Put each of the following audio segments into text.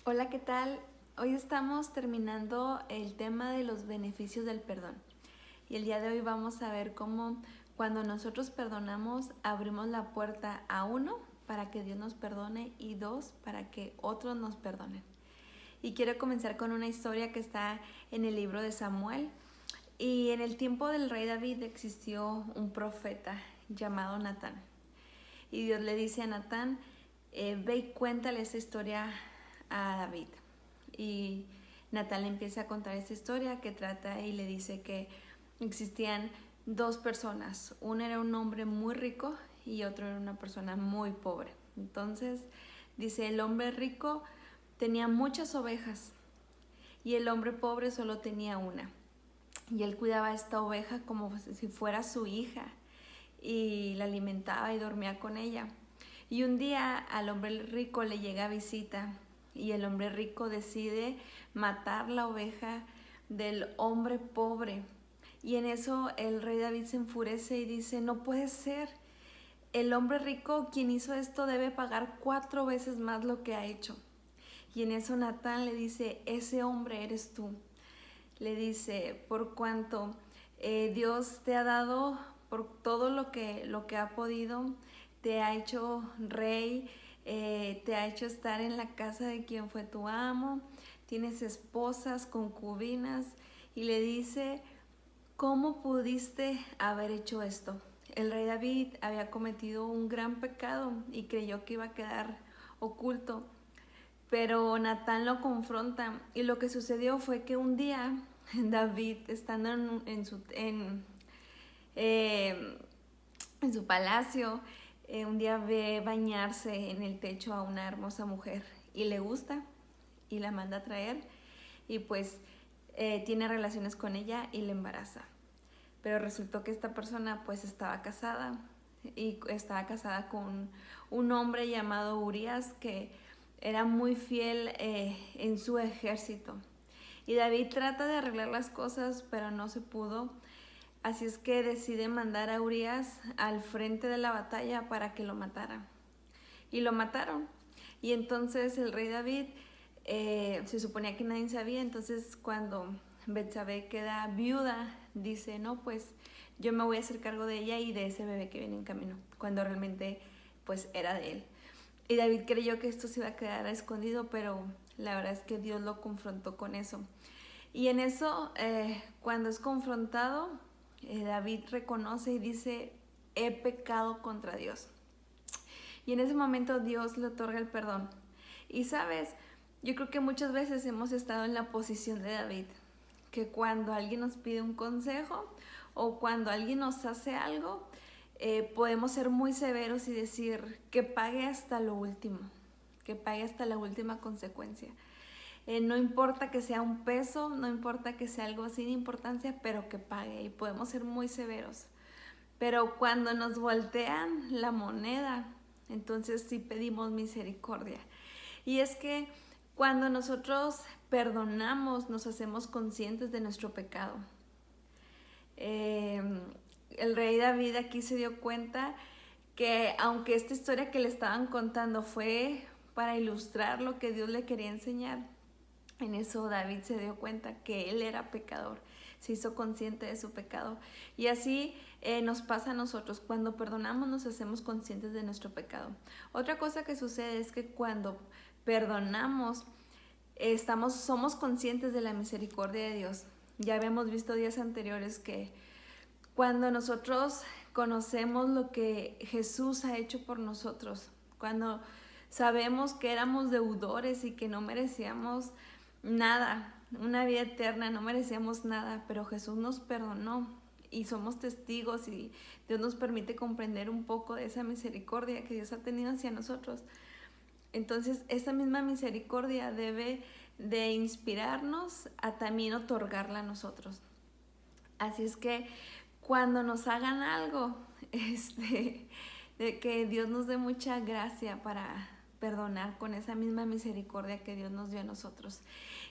Hola, ¿qué tal? Hoy estamos terminando el tema de los beneficios del perdón. Y el día de hoy vamos a ver cómo cuando nosotros perdonamos abrimos la puerta a uno para que Dios nos perdone y dos para que otros nos perdonen. Y quiero comenzar con una historia que está en el libro de Samuel. Y en el tiempo del rey David existió un profeta llamado Natán. Y Dios le dice a Natán, ve y cuéntale esa historia a David. Y Natán le empieza a contar esta historia que trata y le dice que existían dos personas. Uno era un hombre muy rico y otro era una persona muy pobre. Entonces dice, el hombre rico tenía muchas ovejas y el hombre pobre solo tenía una. Y él cuidaba a esta oveja como si fuera su hija y la alimentaba y dormía con ella. Y un día al hombre rico le llega visita y el hombre rico decide matar la oveja del hombre pobre. Y en eso el rey David se enfurece y dice, no puede ser. El hombre rico, quien hizo esto, debe pagar 4 veces más lo que ha hecho. Y en eso Natán le dice, ese hombre eres tú. Le dice, por cuanto Dios te ha dado por todo lo que ha podido, te ha hecho rey, te ha hecho estar en la casa de quien fue tu amo, tienes esposas, concubinas, y le dice, ¿cómo pudiste haber hecho esto? El rey David había cometido un gran pecado y creyó que iba a quedar oculto, pero Natán lo confronta y lo que sucedió fue que un día David, estando eh, en su palacio, un día ve bañarse en el techo a una hermosa mujer y le gusta y la manda a traer y pues tiene relaciones con ella y le embaraza. Pero resultó que esta persona pues estaba casada y estaba casada con un hombre llamado Urias que era muy fiel en su ejército. Y David trata de arreglar las cosas, pero no se pudo. Así es que decide mandar a Urias al frente de la batalla para que lo matara. Y lo mataron. Y entonces el rey David se suponía que nadie sabía, entonces cuando Betsabé queda viuda, dice, no, pues yo me voy a hacer cargo de ella y de ese bebé que viene en camino, cuando realmente pues era de él. Y David creyó que esto se iba a quedar escondido, pero la verdad es que Dios lo confrontó con eso. Y en eso, cuando es confrontado, David reconoce y dice, he pecado contra Dios. Y en ese momento Dios le otorga el perdón. Y sabes, yo creo que muchas veces hemos estado en la posición de David, que cuando alguien nos pide un consejo o cuando alguien nos hace algo, podemos ser muy severos y decir que pague hasta lo último, que pague hasta la última consecuencia. No importa que sea un peso, no importa que sea algo sin importancia, pero que pague y podemos ser muy severos. Pero cuando nos voltean la moneda, entonces sí pedimos misericordia. Y es que cuando nosotros perdonamos, nos hacemos conscientes de nuestro pecado. Eh, el rey David aquí se dio cuenta que aunque esta historia que le estaban contando fue para ilustrar lo que Dios le quería enseñar, en eso David se dio cuenta que él era pecador, se hizo consciente de su pecado. Y así nos pasa a nosotros, cuando perdonamos nos hacemos conscientes de nuestro pecado. Otra cosa que sucede es que cuando perdonamos, somos conscientes de la misericordia de Dios. Ya habíamos visto días anteriores que cuando nosotros conocemos lo que Jesús ha hecho por nosotros, cuando sabemos que éramos deudores y que no merecíamos nada, una vida eterna, no merecíamos nada, pero Jesús nos perdonó y somos testigos y Dios nos permite comprender un poco de esa misericordia que Dios ha tenido hacia nosotros. Entonces, esa misma misericordia debe de inspirarnos a también otorgarla a nosotros. Así es que cuando nos hagan algo, de que Dios nos dé mucha gracia para perdonar con esa misma misericordia que Dios nos dio a nosotros.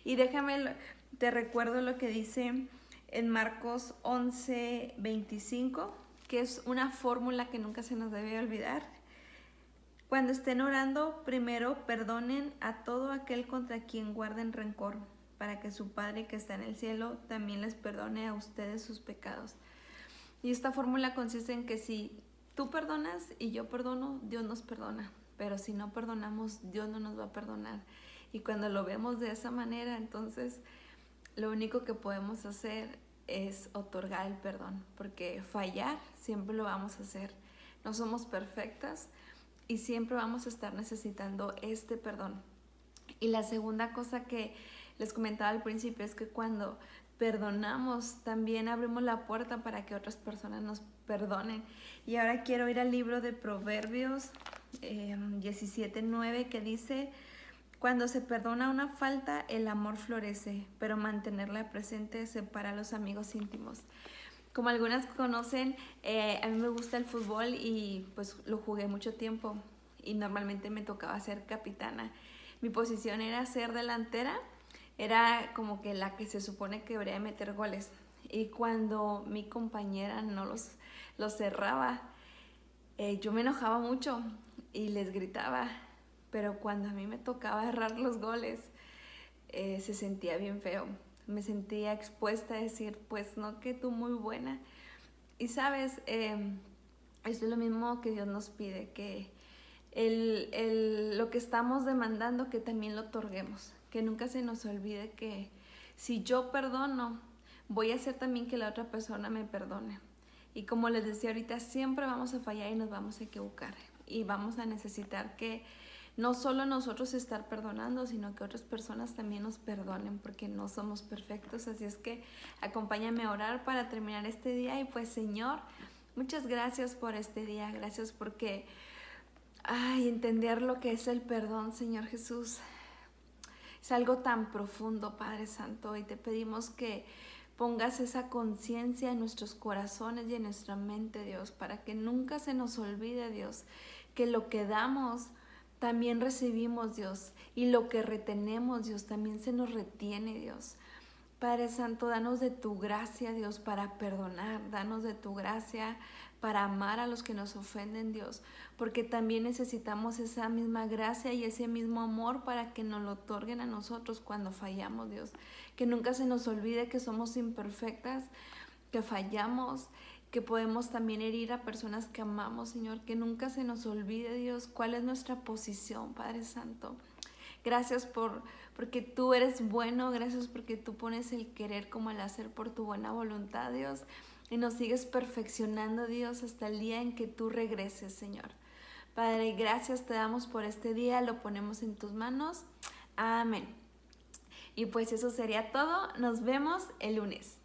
Y te recuerdo lo que dice en Marcos 11:25, que es una fórmula que nunca se nos debe olvidar. Cuando estén orando, primero perdonen a todo aquel contra quien guarden rencor, para que su Padre que está en el cielo también les perdone a ustedes sus pecados. Y esta fórmula consiste en que si tú perdonas y yo perdono, Dios nos perdona. Pero si no perdonamos, Dios no nos va a perdonar. Y cuando lo vemos de esa manera, entonces lo único que podemos hacer es otorgar el perdón, porque fallar siempre lo vamos a hacer. No somos perfectas y siempre vamos a estar necesitando este perdón. Y la segunda cosa que les comentaba al principio es que cuando perdonamos también abrimos la puerta para que otras personas nos perdonen. Y ahora quiero ir al libro de Proverbios 17:9, que dice: cuando se perdona una falta, el amor florece, pero mantenerla presente separa a los amigos íntimos. Como algunas conocen, a mí me gusta el fútbol y pues lo jugué mucho tiempo y normalmente me tocaba ser capitana. Mi posición era ser delantera, era como que la que se supone que debería meter goles. Y cuando mi compañera no los cerraba, yo me enojaba mucho y les gritaba. Pero cuando a mí me tocaba errar los goles, se sentía bien feo. Me sentía expuesta a decir, pues no, que tú muy buena. Y sabes, esto es lo mismo que Dios nos pide, que lo que estamos demandando, que también lo otorguemos. Que nunca se nos olvide que si yo perdono, voy a hacer también que la otra persona me perdone. Y como les decía ahorita, siempre vamos a fallar y nos vamos a equivocar. Y vamos a necesitar que no solo nosotros estar perdonando, sino que otras personas también nos perdonen, porque no somos perfectos. Así es que acompáñame a orar para terminar este día. Y pues, Señor, muchas gracias por este día. Gracias porque entender lo que es el perdón, Señor Jesús, es algo tan profundo, Padre Santo, y te pedimos que pongas esa conciencia en nuestros corazones y en nuestra mente, Dios, para que nunca se nos olvide, Dios, que lo que damos también recibimos, Dios, y lo que retenemos, Dios, también se nos retiene, Dios. Padre Santo, danos de tu gracia, Dios, para perdonar, danos de tu gracia para amar a los que nos ofenden, Dios, porque también necesitamos esa misma gracia y ese mismo amor para que nos lo otorguen a nosotros cuando fallamos, Dios. Que nunca se nos olvide que somos imperfectas, que fallamos, que podemos también herir a personas que amamos, Señor. Que nunca se nos olvide, Dios, cuál es nuestra posición, Padre Santo. Gracias porque tú eres bueno, gracias porque tú pones el querer como el hacer por tu buena voluntad, Dios, y nos sigues perfeccionando, Dios, hasta el día en que tú regreses, Señor. Padre, gracias te damos por este día, lo ponemos en tus manos. Amén. Y pues eso sería todo, nos vemos el lunes.